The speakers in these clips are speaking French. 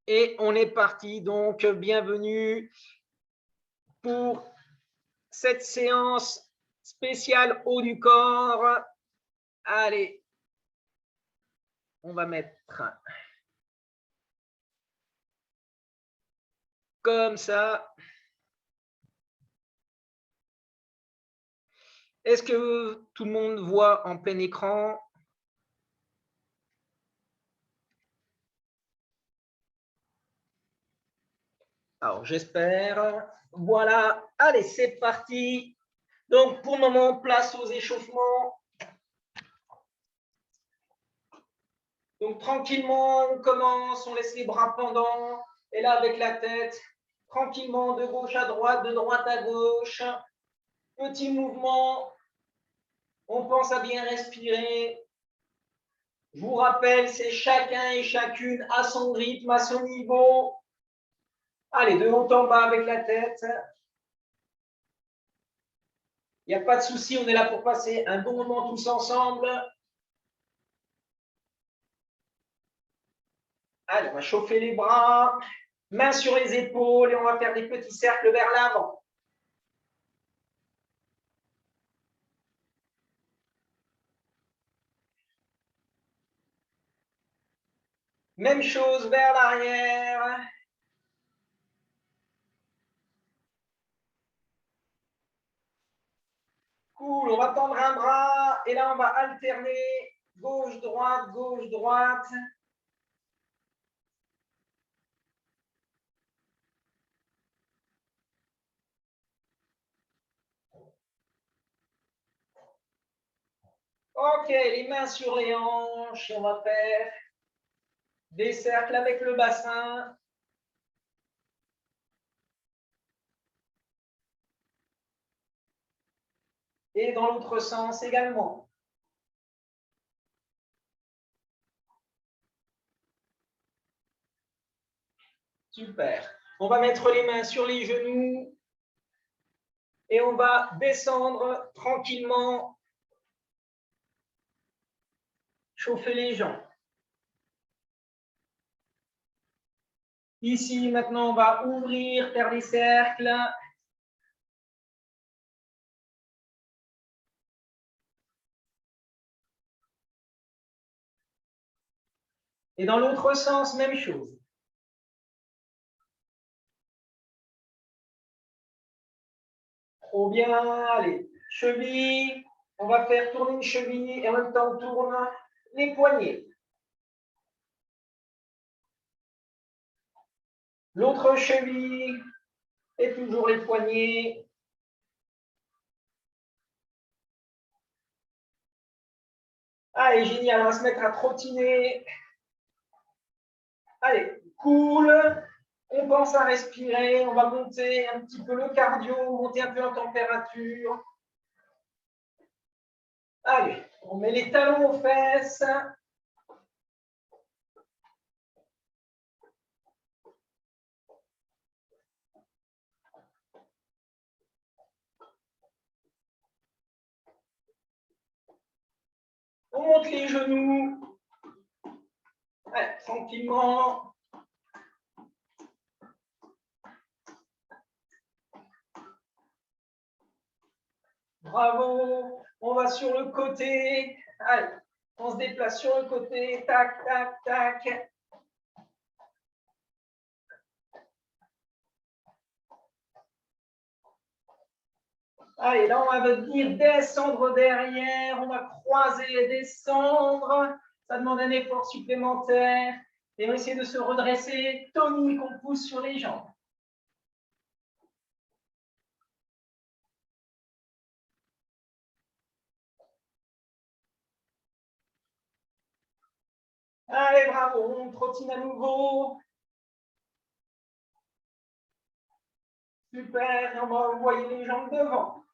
Et on est parti, donc bienvenue pour cette séance spéciale haut du corps. Allez, on va mettre comme ça. Est-ce que tout le monde voit en plein écran? Alors, j'espère. Voilà, allez, c'est parti. Donc, pour le moment, place aux échauffements. Donc, tranquillement, on commence, on laisse les bras pendants. Et là, avec la tête, tranquillement, de gauche à droite, de droite à gauche. Petit mouvement. On pense à bien respirer. Je vous rappelle, c'est chacun et chacune à son rythme, à son niveau. Allez, de haut en bas avec la tête. Il n'y a pas de souci, on est là pour passer un bon moment tous ensemble. Allez, on va chauffer les bras, mains sur les épaules et on va faire des petits cercles vers l'avant. Même chose vers l'arrière. Cool, on va tendre un bras et là on va alterner gauche-droite, gauche-droite. Ok, les mains sur les hanches, on va faire des cercles avec le bassin. Et dans l'autre sens également. Super. On va mettre les mains sur les genoux et on va descendre tranquillement, chauffer les jambes. Ici, maintenant, on va ouvrir, faire des cercles. Et dans l'autre sens, même chose. Trop bien. Allez, cheville. On va faire tourner une cheville et en même temps, on tourne les poignets. L'autre cheville et toujours les poignets. Allez, génial, on va se mettre à trottiner. Allez, cool. On pense à respirer, on va monter un petit peu le cardio, monter un peu en température. Allez, on met les talons aux fesses. On monte les genoux. Allez, tranquillement. Bravo. On va sur le côté. Allez, on se déplace sur le côté. Tac, tac, tac. Allez, là, on va venir descendre derrière. On va croiser et descendre. Ça demande un effort supplémentaire. Et on va essayer de se redresser. Tonique, on pousse sur les jambes. Allez, bravo, on trottine à nouveau. Super, on va envoyer les jambes devant.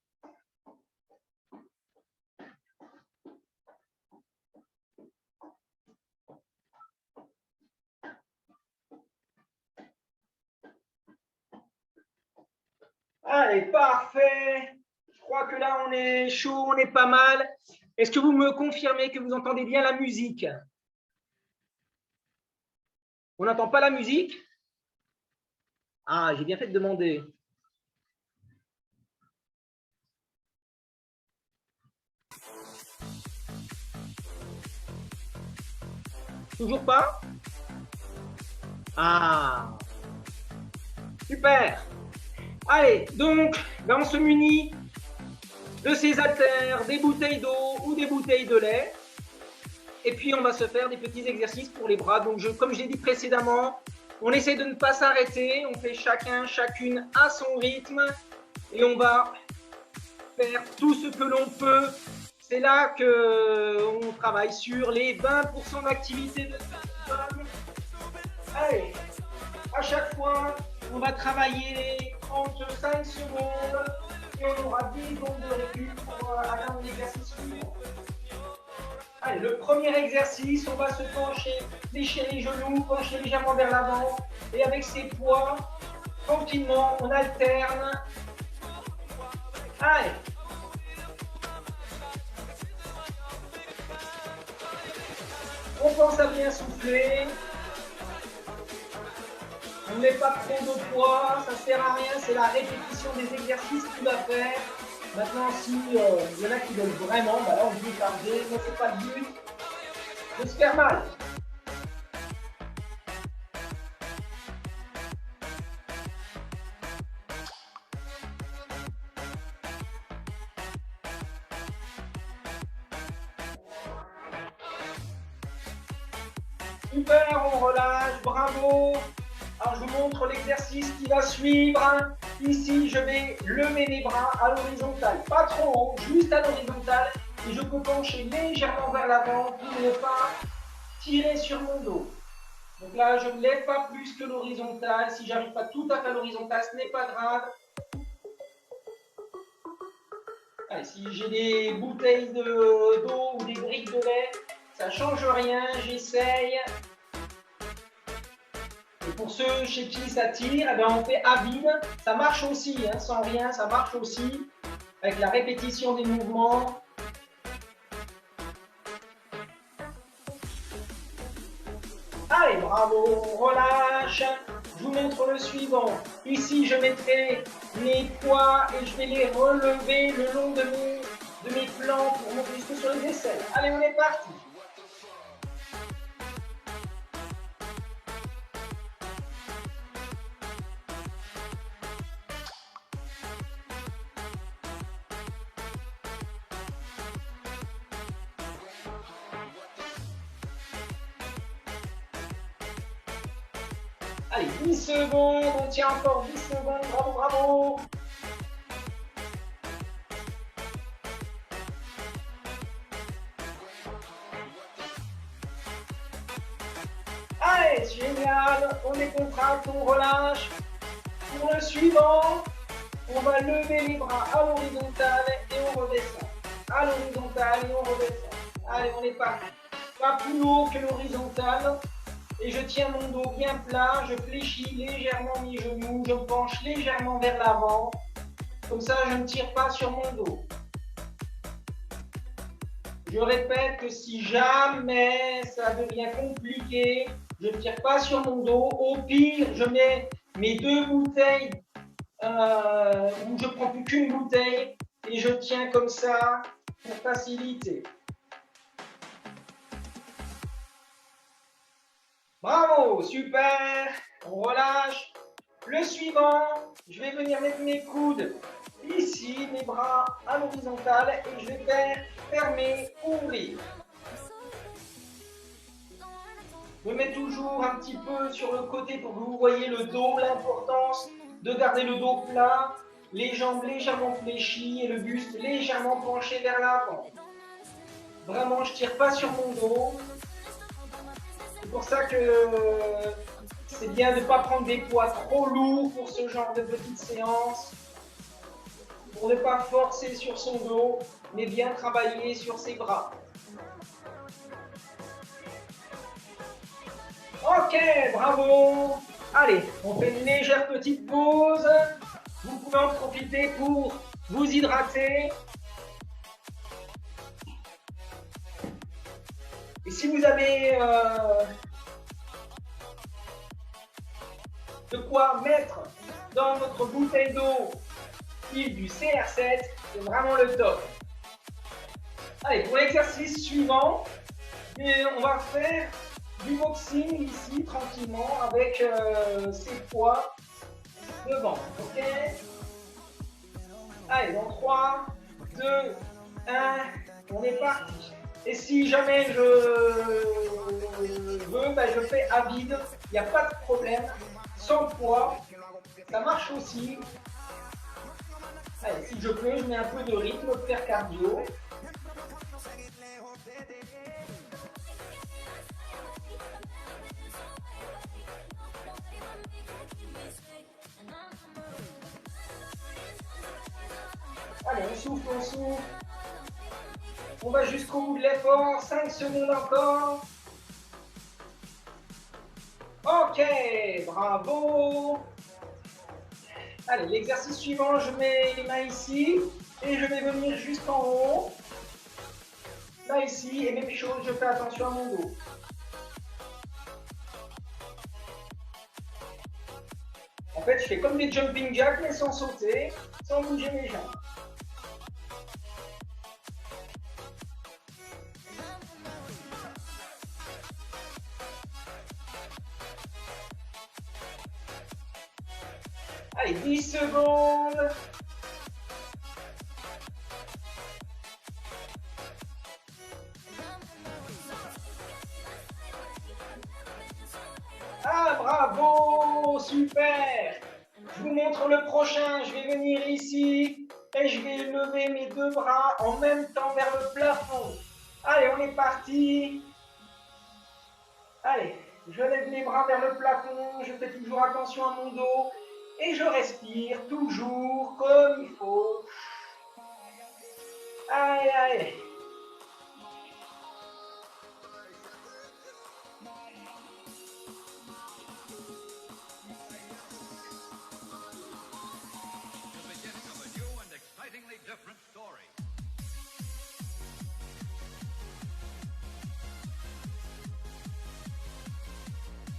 Allez, parfait. Je crois que là, on est chaud, on est pas mal. Est-ce que vous me confirmez que vous entendez bien la musique? On n'entend pas la musique? Ah, j'ai bien fait de demander. Toujours pas? Ah, super. Allez, donc, on se munit de ces haltères, des bouteilles d'eau ou des bouteilles de lait. Et puis, on va se faire des petits exercices pour les bras. Donc, comme je l'ai dit précédemment, on essaie de ne pas s'arrêter. On fait chacune à son rythme. Et on va faire tout ce que l'on peut. C'est là qu'on travaille sur les 20% d'activité de cette zone. Allez, à chaque fois, on va travailler 35 secondes et on aura 10 secondes de récup pour atteindre l'exercice suivant. Allez, le premier exercice, on va se pencher, fléchir les genoux, pencher légèrement vers l'avant et avec ses poids, tranquillement, on alterne. Allez. On pense à bien souffler. On ne met pas trop de poids, ça ne sert à rien, c'est la répétition des exercices qu'il va faire. Maintenant, si il y en a qui veulent vraiment, bah là on dit charger, mais c'est pas le but de se faire mal. Super, on relâche, bravo. Alors je vous montre l'exercice qui va suivre. Ici, je vais lever les bras à l'horizontale, pas trop haut, juste à l'horizontale. Et je peux pencher légèrement vers l'avant pour ne pas tirer sur mon dos. Donc là, je ne lève pas plus que l'horizontale. Si j'arrive pas tout à fait à l'horizontale, ce n'est pas grave. Allez, si j'ai des bouteilles d'eau ou des briques de lait, ça ne change rien, j'essaye. Et pour ceux chez qui ça tire, eh bien on fait à vide. Ça marche aussi, hein, sans rien, ça marche aussi. Avec la répétition des mouvements. Allez, bravo, on relâche. Je vous montre le suivant. Ici, je mettrai mes poids et je vais les relever le long de mes flancs pour monter jusque sur les aisselles. Allez, on est parti. Allez, 10 secondes, on tient encore 10 secondes, bravo, bravo. Allez, génial, on décontracte, on relâche. Pour le suivant, on va lever les bras à l'horizontale et on redescend. À l'horizontale et on redescend. Allez, on est parti. Pas plus haut que l'horizontale. Et je tiens mon dos bien plat, je fléchis légèrement mes genoux, je penche légèrement vers l'avant. Comme ça, je ne tire pas sur mon dos. Je répète que si jamais ça devient compliqué, je ne tire pas sur mon dos. Au pire, je mets mes 2 bouteilles où je ne prends plus qu'une bouteille et je tiens comme ça pour faciliter. Bravo, super, on relâche. Le suivant, je vais venir mettre mes coudes ici, mes bras à l'horizontale et je vais faire fermer, ouvrir. Je mets toujours un petit peu sur le côté pour que vous voyez le dos, l'importance de garder le dos plat, les jambes légèrement fléchies et le buste légèrement penché vers l'avant. Vraiment, je ne tire pas sur mon dos. C'est pour ça que c'est bien de ne pas prendre des poids trop lourds pour ce genre de petite séance. Pour ne pas forcer sur son dos, mais bien travailler sur ses bras. Ok, bravo. Allez, on fait une légère petite pause. Vous pouvez en profiter pour vous hydrater. Et si vous avez de quoi mettre dans notre bouteille d'eau style du CR7, c'est vraiment le top. Allez, pour l'exercice suivant, on va faire du boxing ici tranquillement avec ses poids devant. Ok? Allez, dans 3, 2, 1, on est parti. Et si jamais je veux, ben je fais à vide, il n'y a pas de problème. Sans poids, ça marche aussi. Allez, si je peux, je mets un peu de rythme pour faire cardio. Allez, on souffle, on souffle. On va jusqu'au bout de l'effort. 5 secondes encore. Ok, bravo. Allez, l'exercice suivant, je mets les mains ici. Et je vais venir jusqu'en haut. Là, ici. Et même chose, je fais attention à mon dos. En fait, je fais comme des jumping jacks, mais sans sauter, sans bouger mes jambes. Allez, 10 secondes. Ah, bravo, super. Je vous montre le prochain. Je vais venir ici et je vais lever mes deux bras en même temps vers le plafond. Allez, on est parti. Allez, je lève les bras vers le plafond. Je fais toujours attention à mon dos. Et je respire toujours comme il faut. Allez, allez.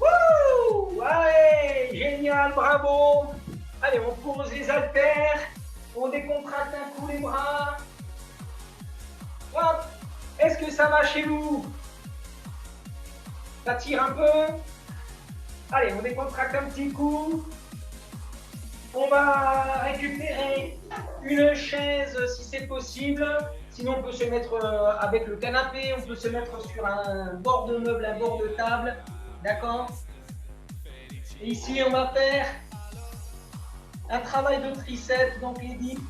Wouh! Allez, génial, bravo. Allez, on pose les haltères, on décontracte un coup les bras. Hop! Est-ce que ça va chez vous? Ça tire un peu? Allez, on décontracte un petit coup. On va récupérer une chaise si c'est possible. Sinon, on peut se mettre avec le canapé, on peut se mettre sur un bord de meuble, un bord de table. D'accord? Et ici, on va faire un travail de triceps, donc les dips.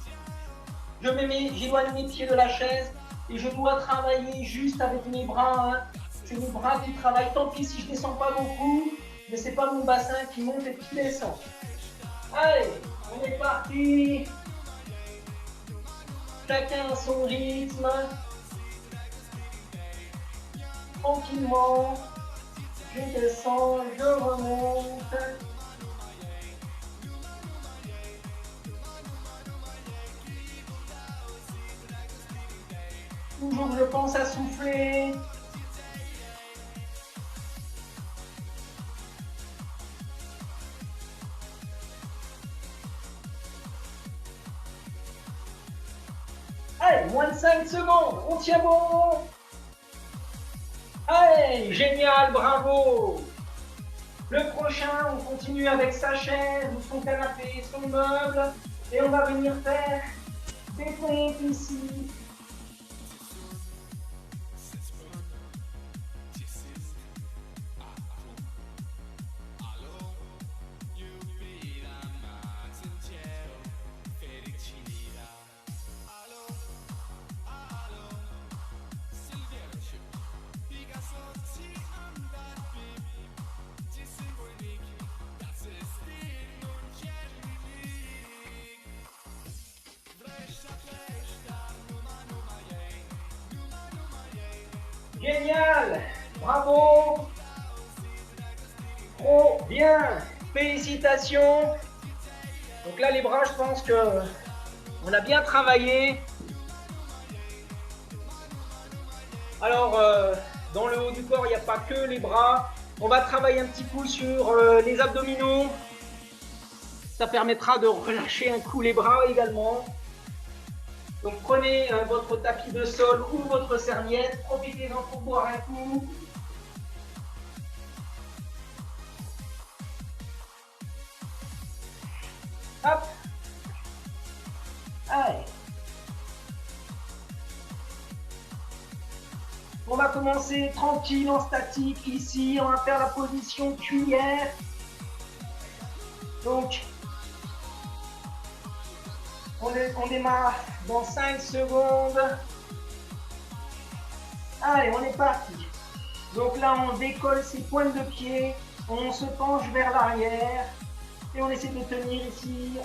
J'éloigne mes pieds de la chaise et je dois travailler juste avec mes bras. Hein. C'est mes bras qui travaillent. Tant pis si je ne descends pas beaucoup, mais ce n'est pas mon bassin qui monte et qui descend. Allez, on est parti. Chacun à son rythme. Tranquillement. Je descends, je remonte. Toujours je pense à souffler. Allez, moins de 5 secondes, on tient bon. Allez, génial, bravo. Le prochain, on continue avec sa chaise, son canapé, son meuble. Et on va venir faire des pompes ici. Génial, bravo, trop bien, félicitations. Donc là les bras, je pense que on a bien travaillé. Alors dans le haut du corps, il n'y a pas que les bras. On va travailler un petit coup sur les abdominaux. Ça permettra de relâcher un coup les bras également. Donc prenez votre tapis de sol ou votre serviette, profitez-en pour boire un coup. Hop. Allez. On va commencer tranquille en statique ici. On va faire la position cuillère. Donc, on démarre dans 5 secondes. Allez, on est parti. Donc là, on décolle ses pointes de pied. On se penche vers l'arrière. Et on essaie de tenir ici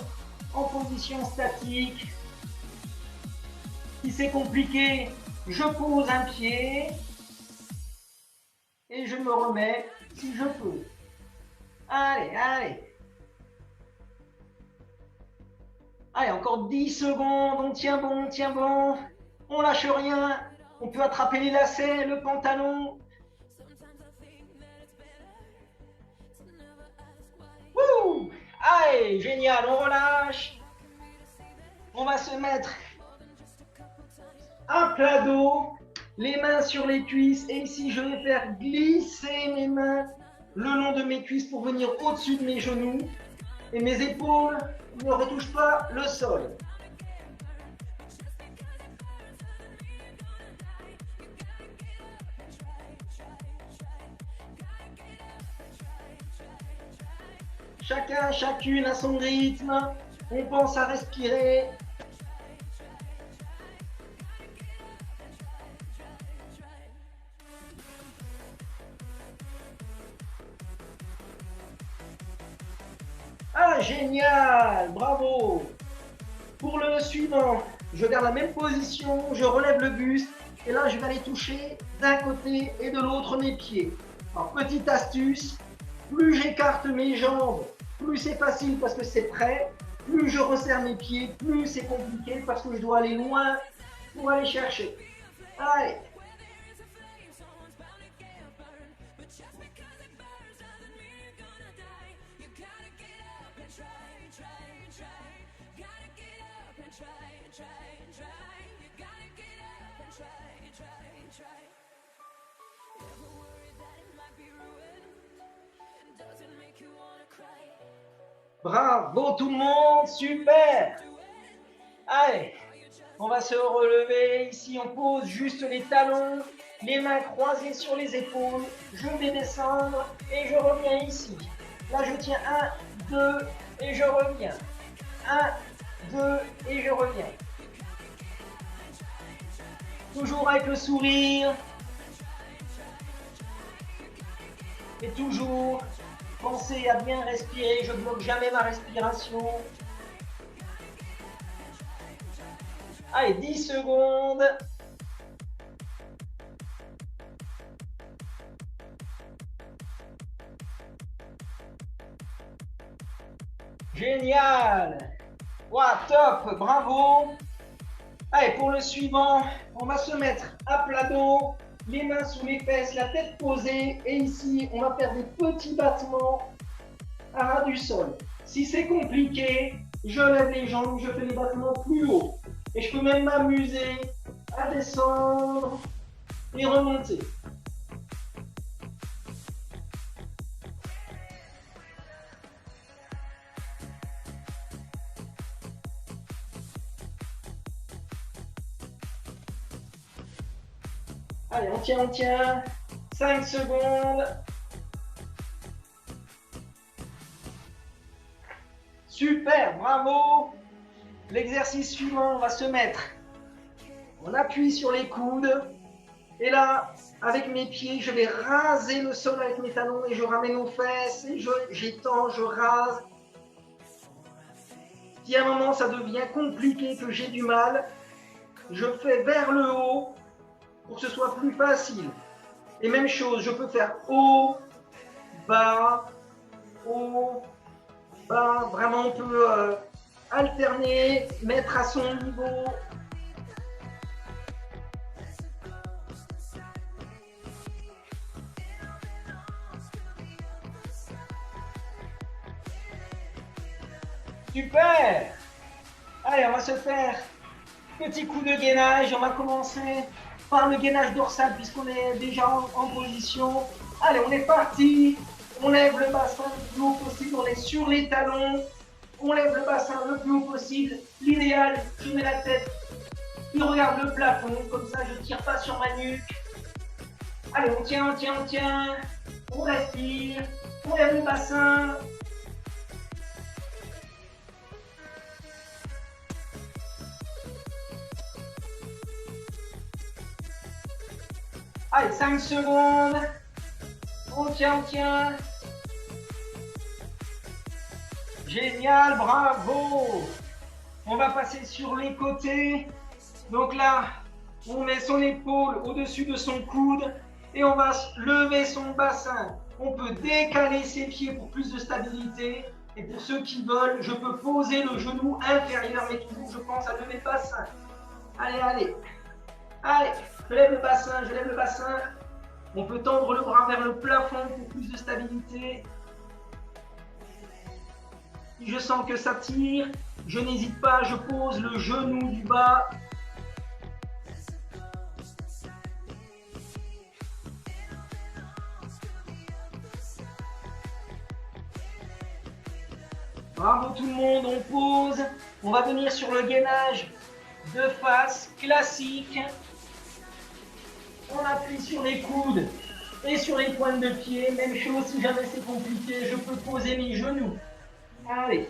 en position statique. Si c'est compliqué, je pose un pied. Et je me remets si je peux. Allez, allez. Allez, encore 10 secondes. On tient bon, on tient bon. On lâche rien. On peut attraper les lacets, le pantalon. Wouh! Allez, génial, on relâche. On va se mettre un plat d'eau, les mains sur les cuisses. Et ici, je vais faire glisser mes mains le long de mes cuisses pour venir au-dessus de mes genoux. Et mes épaules ne retouchent pas le sol. Chacun, chacune à son rythme. On pense à respirer. Ah, génial! Bravo! Pour le suivant, je garde la même position, je relève le buste. Et là, je vais aller toucher d'un côté et de l'autre mes pieds. Alors, petite astuce, plus j'écarte mes jambes, plus c'est facile parce que c'est prêt. Plus je resserre mes pieds, plus c'est compliqué parce que je dois aller loin pour aller chercher. Allez! Bravo tout le monde, super! Allez, on va se relever. Ici, on pose juste les talons, les mains croisées sur les épaules. Je vais descendre et je reviens ici. Là, je tiens 1, 2 et je reviens. 1, 2 et je reviens. Toujours avec le sourire. Et toujours pensez à bien respirer. Je ne bloque jamais ma respiration. Allez, 10 secondes. Génial! Wow, top! Bravo! Allez, pour le suivant, on va se mettre à plat dos, les mains sous les fesses, la tête posée. Et ici, on va faire des petits battements à ras du sol. Si c'est compliqué, je lève les jambes, je fais les battements plus haut. Et je peux même m'amuser à descendre et remonter. Allez, on tient, on tient. 5 secondes. Super, bravo. L'exercice suivant, on va se mettre. On appuie sur les coudes. Et là, avec mes pieds, je vais raser le sol avec mes talons et je ramène aux fesses. Et j'étends, je rase. Si à un moment ça devient compliqué, que j'ai du mal, je fais vers le haut pour que ce soit plus facile. Et même chose, je peux faire haut, bas, haut, bas. Vraiment, on peut alterner, mettre à son niveau. Super. Allez, on va se faire petit coup de gainage. On va commencer par le gainage dorsal puisqu'on est déjà en position. Allez, on est parti. On lève le bassin le plus haut possible. On est sur les talons. On lève le bassin le plus haut possible. L'idéal, je mets la tête. Je regarde le plafond. Comme ça, je ne tire pas sur ma nuque. Allez, on tient, on tient, on tient. On respire. On lève le bassin. Allez, 5 secondes. On tient, on tient. Génial, bravo. On va passer sur les côtés. Donc là, on met son épaule au-dessus de son coude et on va lever son bassin. On peut décaler ses pieds pour plus de stabilité. Et pour ceux qui veulent, je peux poser le genou inférieur, mais toujours je pense à lever le bassin. Allez, allez. Allez, je lève le bassin, je lève le bassin. On peut tendre le bras vers le plafond pour plus de stabilité. Si je sens que ça tire, je n'hésite pas, je pose le genou du bas. Bravo tout le monde, on pose. On va venir sur le gainage de face classique. On appuie sur les coudes et sur les pointes de pied. Même chose, si jamais c'est compliqué, je peux poser mes genoux. Allez.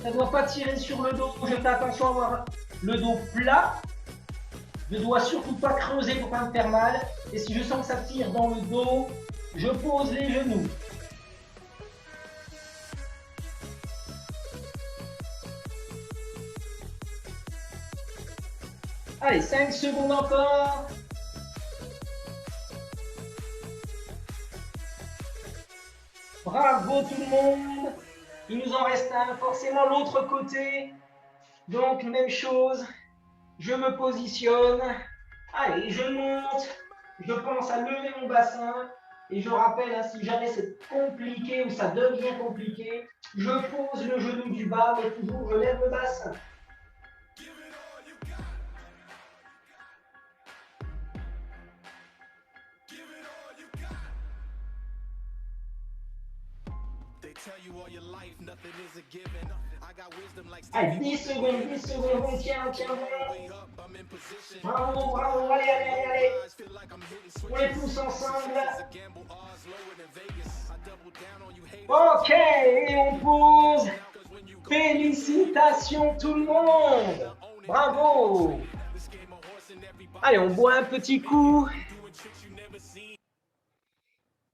Ça ne doit pas tirer sur le dos. Je fais attention à avoir le dos plat. Je ne dois surtout pas creuser pour ne pas me faire mal. Et si je sens que ça tire dans le dos, je pose les genoux. Allez, 5 secondes encore. Bravo tout le monde. Il nous en reste un, forcément l'autre côté. Donc, même chose. Je me positionne. Allez, je monte. Je pense à lever mon bassin. Et je rappelle, hein, si jamais c'est compliqué ou ça devient compliqué, je pose le genou du bas, mais toujours je lève le bassin. Allez, 10 secondes, 10 secondes, on tient, on tient, bravo, bravo, allez, allez, allez, allez. On les pousse ensemble. Ok, et on pose. Félicitations tout le monde. Bravo. Allez, on boit un petit coup.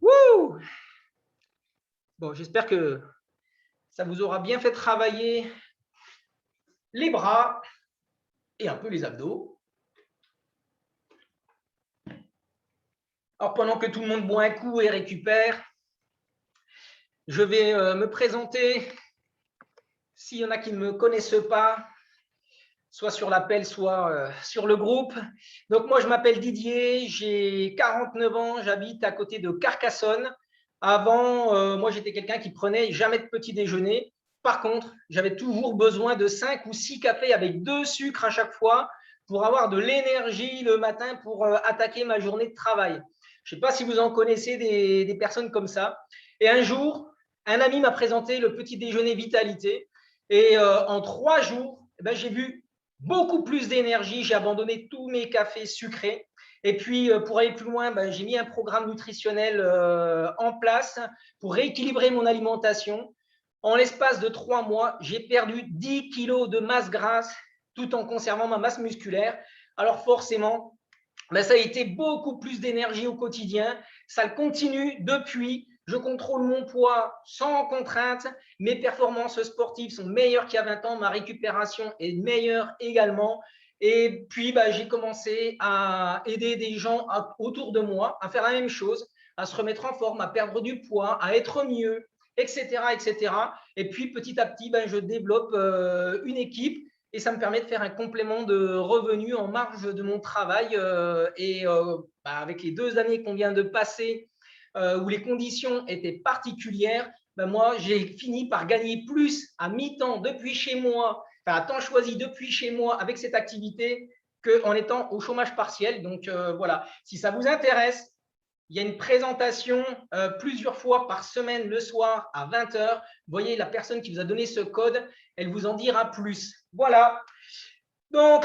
Wouh. Bon, j'espère que ça vous aura bien fait travailler les bras et un peu les abdos. Alors, pendant que tout le monde boit un coup et récupère, je vais me présenter. S'il y en a qui ne me connaissent pas, soit sur l'appel, soit sur le groupe. Donc, moi, je m'appelle Didier, j'ai 49 ans, j'habite à côté de Carcassonne. Avant, moi, j'étais quelqu'un qui prenait jamais de petit déjeuner. Par contre, j'avais toujours besoin de 5 ou 6 cafés avec 2 sucres à chaque fois pour avoir de l'énergie le matin pour attaquer ma journée de travail. Je ne sais pas si vous en connaissez des personnes comme ça. Et un jour, un ami m'a présenté le petit déjeuner Vitalité. Et en 3 jours, j'ai vu beaucoup plus d'énergie. J'ai abandonné tous mes cafés sucrés. Et puis, pour aller plus loin, j'ai mis un programme nutritionnel en place pour rééquilibrer mon alimentation. En l'espace de 3 mois, j'ai perdu 10 kilos de masse grasse tout en conservant ma masse musculaire. Alors forcément, ça a été beaucoup plus d'énergie au quotidien. Ça le continue depuis. Je contrôle mon poids sans contrainte. Mes performances sportives sont meilleures qu'il y a 20 ans. Ma récupération est meilleure également. Et puis, j'ai commencé à aider des gens autour de moi à faire la même chose, à se remettre en forme, à perdre du poids, à être mieux, etc. etc. Et puis, petit à petit, je développe une équipe et ça me permet de faire un complément de revenus en marge de mon travail. Avec les 2 années qu'on vient de passer, où les conditions étaient particulières, ben moi, j'ai fini par gagner plus à mi-temps depuis chez moi, enfin à temps choisi depuis chez moi avec cette activité qu'en étant au chômage partiel. Donc voilà, si ça vous intéresse, il y a une présentation plusieurs fois par semaine le soir à 20h. Vous voyez, la personne qui vous a donné ce code, elle vous en dira plus. Voilà. Donc,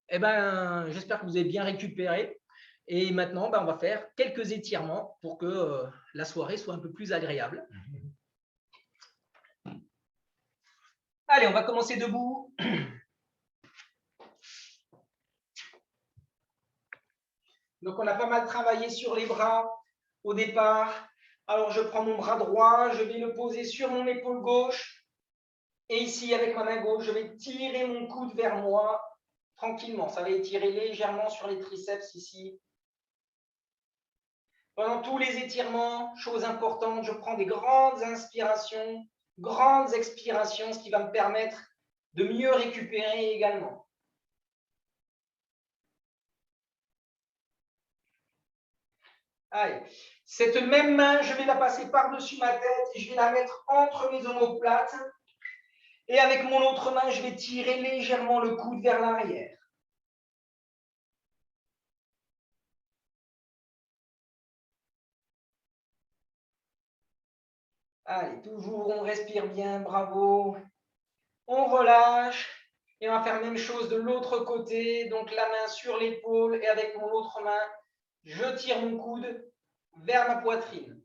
eh ben, j'espère que vous avez bien récupéré. Et maintenant, ben, on va faire quelques étirements pour que la soirée soit un peu plus agréable. Allez, on va commencer debout. Donc, on a pas mal travaillé sur les bras au départ. Alors, je prends mon bras droit, je vais le poser sur mon épaule gauche. Et ici, avec ma main gauche, je vais tirer mon coude vers moi tranquillement. Ça va étirer légèrement sur les triceps ici. Pendant tous les étirements, chose importante, je prends des grandes inspirations, grandes expirations, ce qui va me permettre de mieux récupérer également. Allez. Cette même main, je vais la passer par-dessus ma tête et je vais la mettre entre mes omoplates. Et avec mon autre main, je vais tirer légèrement le coude vers l'arrière. Allez, toujours, on respire bien, bravo. On relâche et on va faire la même chose de l'autre côté. Donc la main sur l'épaule et avec mon autre main, je tire mon coude vers ma poitrine.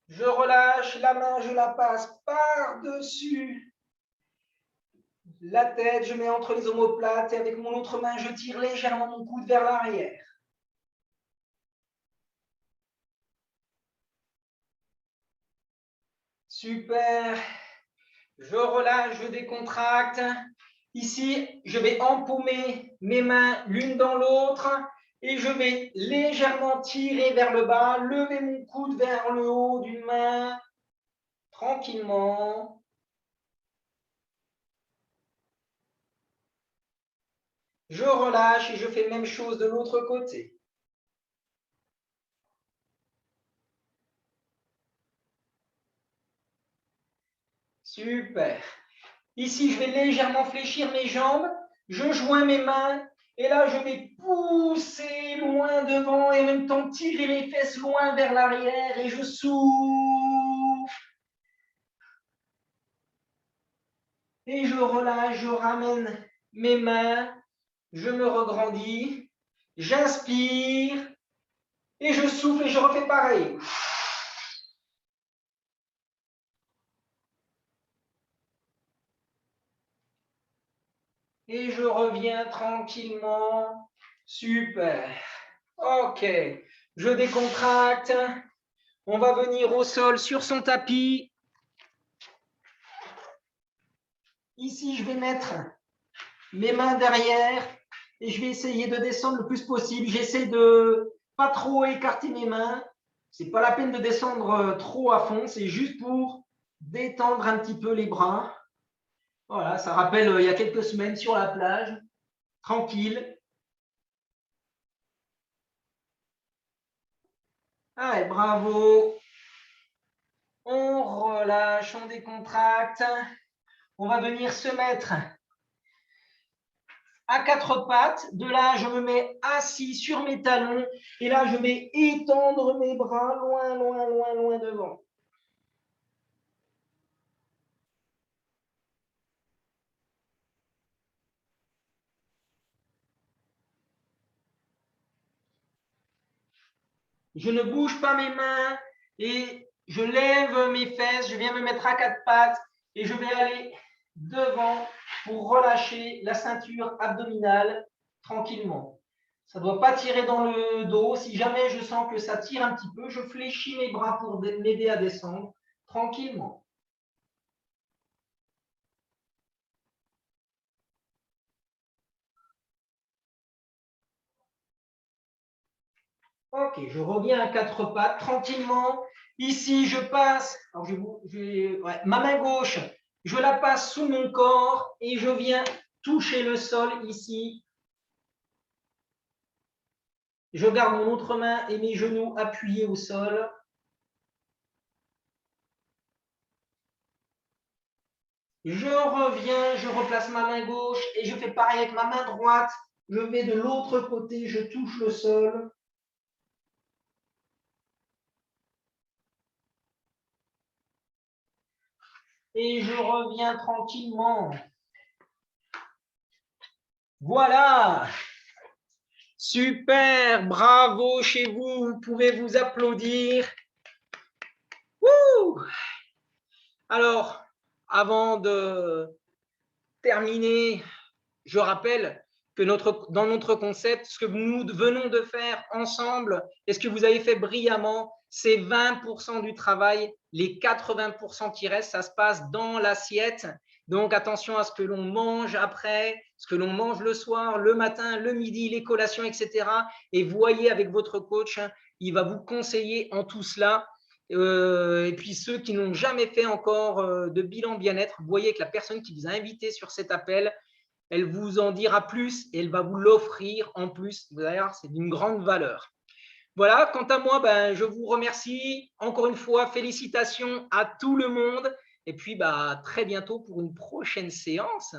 Je relâche la main, je la passe par-dessus la tête, je mets entre les omoplates et avec mon autre main, je tire légèrement mon coude vers l'arrière. Super. Je relâche, je décontracte. Ici, je vais empaumer mes mains l'une dans l'autre et je vais légèrement tirer vers le bas, lever mon coude vers le haut d'une main, tranquillement. Je relâche et je fais la même chose de l'autre côté. Super. Ici, je vais légèrement fléchir mes jambes. Je joins mes mains et là, je vais pousser loin devant et en même temps tirer les fesses loin vers l'arrière et je souffle. Et je relâche, je ramène mes mains, je me regrandis, j'inspire et je souffle et je refais pareil. Et je reviens tranquillement. Super. Ok. Je décontracte. On va venir au sol sur son tapis. Ici, je vais mettre mes mains derrière et je vais essayer de descendre le plus possible. J'essaie de pas trop écarter mes mains. C'est pas la peine de descendre trop à fond. C'est juste pour détendre un petit peu les bras. Voilà, ça rappelle il y a quelques semaines sur la plage, tranquille. Allez, bravo. On relâche, on décontracte. On va venir se mettre à quatre pattes. De là, je me mets assis sur mes talons. Et là, je vais étendre mes bras loin, loin, loin, loin devant. Je ne bouge pas mes mains et je lève mes fesses. Je viens me mettre à quatre pattes et je vais aller devant pour relâcher la ceinture abdominale tranquillement. Ça ne doit pas tirer dans le dos. Si jamais je sens que ça tire un petit peu, je fléchis mes bras pour m'aider à descendre tranquillement. Ok, je reviens à quatre pattes tranquillement. Ici, je passe, alors ma main gauche, je la passe sous mon corps et je viens toucher le sol ici. Je garde mon autre main et mes genoux appuyés au sol. Je reviens, je replace ma main gauche et je fais pareil avec ma main droite. Je vais de l'autre côté, je touche le sol. Et je reviens tranquillement. Voilà. Super, bravo chez vous, vous pouvez vous applaudir. Wouh. Alors, avant de terminer, je rappelle que dans notre concept, ce que nous venons de faire ensemble et ce que vous avez fait brillamment, c'est 20% du travail. Les 80% qui restent, ça se passe dans l'assiette. Donc, attention à ce que l'on mange après, ce que l'on mange le soir, le matin, le midi, les collations, etc. Et voyez avec votre coach, il va vous conseiller en tout cela. Et puis, ceux qui n'ont jamais fait encore de bilan bien-être, voyez que la personne qui vous a invité sur cet appel, elle vous en dira plus et elle va vous l'offrir en plus. Vous allez voir, c'est d'une grande valeur. Voilà, quant à moi, je vous remercie. Encore une fois, félicitations à tout le monde. Et puis, très bientôt pour une prochaine séance.